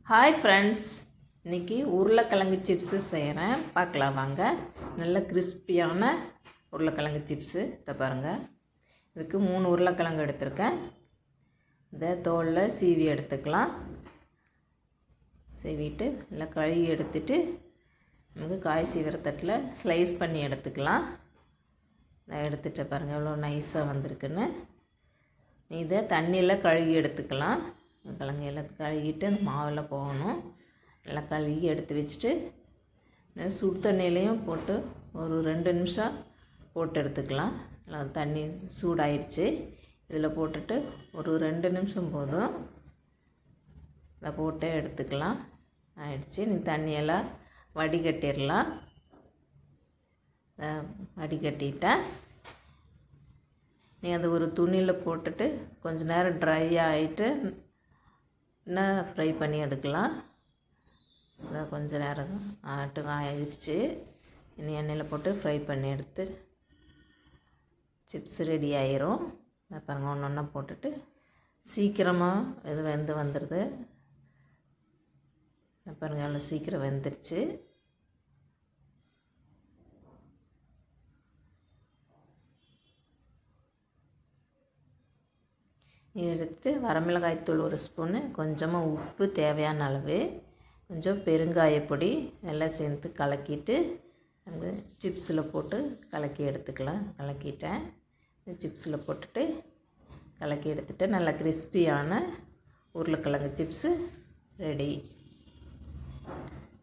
Hi friends, இன்றைக்கி உருளைக்கிழங்கு chips செய்கிறேன். பார்க்கலாம் வாங்க. நல்ல கிறிஸ்பியான உருளைக்கிழங்கு சிப்ஸு இதை பாருங்கள். இதுக்கு 3 உருளைக்கிழங்கு எடுத்திருக்கேன். இதை தோலில் சீவி எடுத்துக்கலாம். சீவிட்டு நல்லா கழுவி எடுத்துட்டு நமக்கு காய் சீவிர தட்டில் ஸ்லைஸ் பண்ணி எடுத்துக்கலாம். நான் எடுத்துகிட்ட பாருங்கள் எவ்வளோ நைஸாக வந்திருக்குன்னு. இதை தண்ணியில் கழுவி எடுத்துக்கலாம். கிழங்கு எல்லாத்தையும் கழுவிட்டு அந்த மாவில் போகணும். நல்லா கழுவி எடுத்து வச்சுட்டு சுடு தண்ணியிலையும் போட்டு ஒரு 2 நிமிஷம் போட்டு எடுத்துக்கலாம். நல்லா தண்ணி சூடாயிருச்சு. இதில் போட்டுட்டு ஒரு 2 நிமிஷம் போதும் இதை போட்டு எடுத்துக்கலாம். ஆயிடுச்சு. நீ தண்ணியெல்லாம் வடிகட்டிடலாம். வடிகட்டிட்டேன். நீ அதை ஒரு துணியில் போட்டுட்டு கொஞ்சம் நேரம் ட்ரை ஆகிட்டு இன்னும் ஃப்ரை பண்ணி எடுக்கலாம். அதை கொஞ்சம் நேரம் ஆயிடுச்சு. இனி எண்ணெயில் போட்டு ஃப்ரை பண்ணி எடுத்து சிப்ஸ் ரெடி ஆயிரும். அதை பாருங்கள், ஒன்று ஒன்றா போட்டுட்டு சீக்கிரமாக இது வந்துடுது. பாருங்கள் எவ்வளோ சீக்கிரம் வெந்துருச்சு. இது எடுத்துட்டு வரமிளகாய்த்தூள் 1 ஸ்பூனு, கொஞ்சமாக உப்பு தேவையான அளவு, கொஞ்சம் பெருங்காயப்பொடி எல்லாம் சேர்த்து கலக்கிட்டு நம்ம சிப்ஸில் போட்டு கலக்கி எடுத்துக்கலாம். கலக்கிட்டேன். சிப்ஸில் போட்டுட்டு கலக்கி எடுத்துகிட்டு நல்லா கிறிஸ்பியான உருளைக்கிழங்கு சிப்ஸு ரெடி.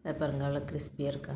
இதை பாருங்கள் எவ்வளோ கிறிஸ்பியாக இருக்கு.